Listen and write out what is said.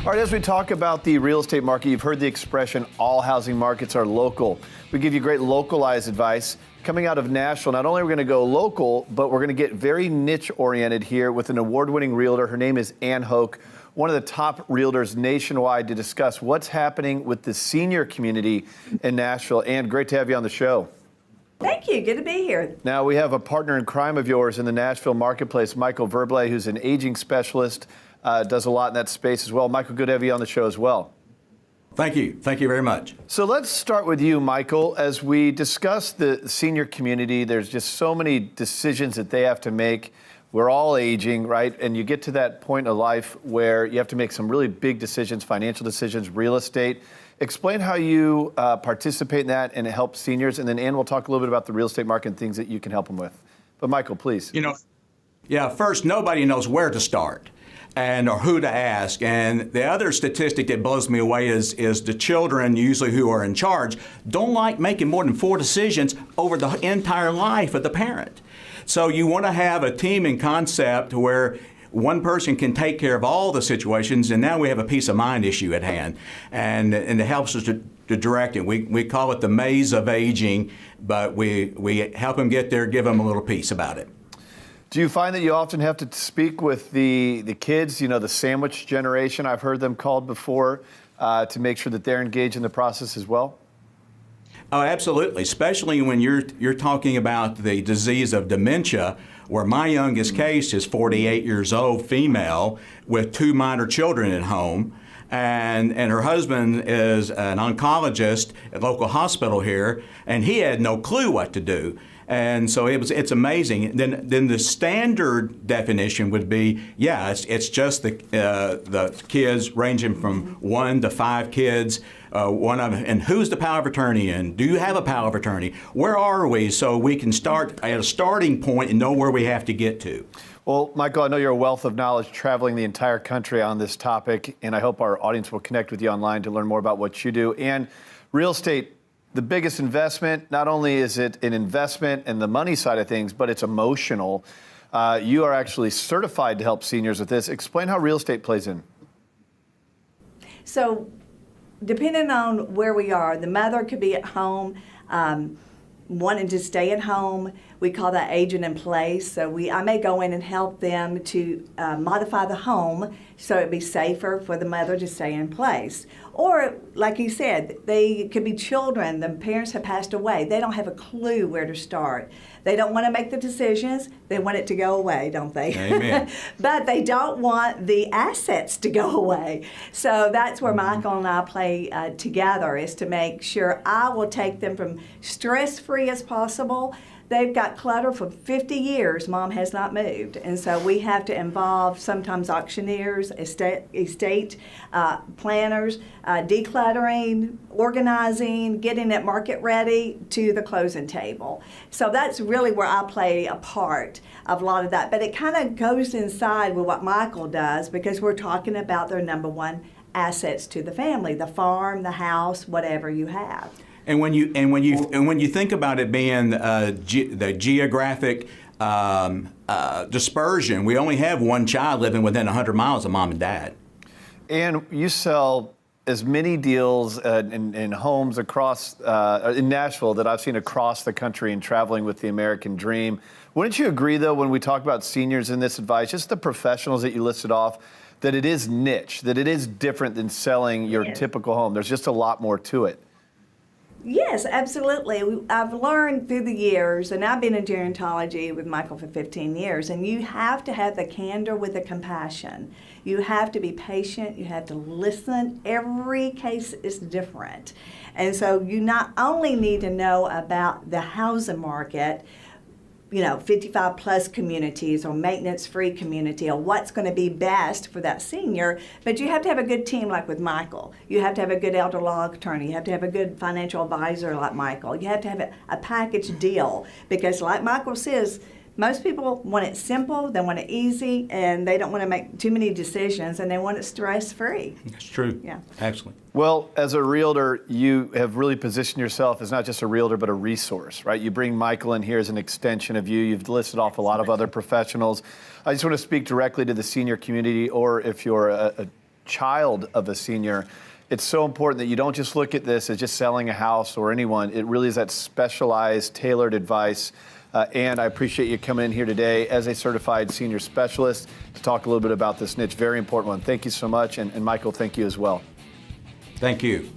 All right, as we talk about the real estate market, you've heard the expression, all housing markets are local. We give you great localized advice. Coming out of Nashville, not only are we going to go local, but we're going to get very niche-oriented here with an award-winning realtor. Her name is Hoke, one of the top realtors nationwide, to discuss what's happening with the senior community in Nashville. Ann, great to have you on the show. Thank you. Good to be here. Now, we have a partner in crime of yours in the Nashville marketplace, Michael Verblay, who's an aging specialist, does a lot in that space as well. Michael, good to have you on the show as well. Thank you. Thank you very much. So let's start with you, Michael. As we discuss the senior community, there's just so many decisions that they have to make. We're all aging, right? And you get to that point of life where you have to make some really big decisions, financial decisions, real estate. Explain how you participate in that and help seniors. And then Ann will talk a little bit about the real estate market and things that you can help them with. But Michael, please. First, nobody knows where to start or who to ask. And the other statistic that blows me away is the children, usually who are in charge, don't like making more than 4 decisions over the entire life of the parent. So you want to have a team and concept where one person can take care of all the situations, and now we have a peace of mind issue at hand. And it helps us to direct it. We call it the maze of aging, but we help them get there, give them a little peace about it. Do you find that you often have to speak with the kids, the sandwich generation, I've heard them called before, to make sure that they're engaged in the process as well? Oh, absolutely, especially when you're talking about the disease of dementia, where my youngest case is 48 years old, female, with 2 minor children at home. And her husband is an oncologist at a local hospital here, and he had no clue what to do. And so it's amazing. Then the standard definition would be, it's just the kids ranging from 1 to 5 kids. And who's the power of attorney, and do you have a power of attorney? Where are we, so we can start at a starting point and know where we have to get to? Well, Michael, I know you're a wealth of knowledge traveling the entire country on this topic, and I hope our audience will connect with you online to learn more about what you do. And real estate, the biggest investment, not only is it an investment and the money side of things, but it's emotional. You are actually certified to help seniors with this. Explain how real estate plays in. So, depending on where we are, the mother could be at home, wanting to stay at home. We call that aging in place. So I may go in and help them to modify the home so it'd be safer for the mother to stay in place. Or, like you said, they could be children. The parents have passed away. They don't have a clue where to start. They don't want to make the decisions. They want it to go away, don't they? Amen. But they don't want the assets to go away. So that's where Michael and I play together, is to make sure I will take them from stress-free as possible. They've got clutter for 50 years. Mom has not moved. And so we have to involve sometimes auctioneers, estate planners, decluttering, organizing, getting it market ready to the closing table. So that's really where I play a part of a lot of that. But it kind of goes inside with what Michael does, because we're talking about their number one assets to the family, the farm, the house, whatever you have. And when you think about it being the geographic dispersion, we only have one child living within 100 miles of mom and dad. And you sell as many deals in homes across in Nashville that I've seen across the country and traveling with the American dream. Wouldn't you agree, though, when we talk about seniors in this advice, just the professionals that you listed off, that it is niche, that it is different than selling your typical home? There's just a lot more to it. Yes, absolutely. I've learned through the years, and I've been in gerontology with Michael for 15 years, and you have to have the candor with the compassion. You have to be patient. You have to listen. Every case is different. And so you not only need to know about the housing market, 55 plus communities or maintenance free community, or what's going to be best for that senior, but you have to have a good team like with Michael. You have to have a good elder law attorney. You have to have a good financial advisor like Michael. You have to have a package deal, because like Michael says, most people want it simple, they want it easy, and they don't want to make too many decisions, and they want it stress-free. That's true. Yeah. Absolutely. Well, as a realtor, you have really positioned yourself as not just a realtor, but a resource, right? You bring Michael in here as an extension of you. You've listed off a lot of other professionals. I just want to speak directly to the senior community, or if you're a child of a senior, it's so important that you don't just look at this as just selling a house or anyone. It really is that specialized, tailored advice. And I appreciate you coming in here today as a certified senior specialist to talk a little bit about this niche. Very important one. Thank you so much. And Michael, thank you as well. Thank you.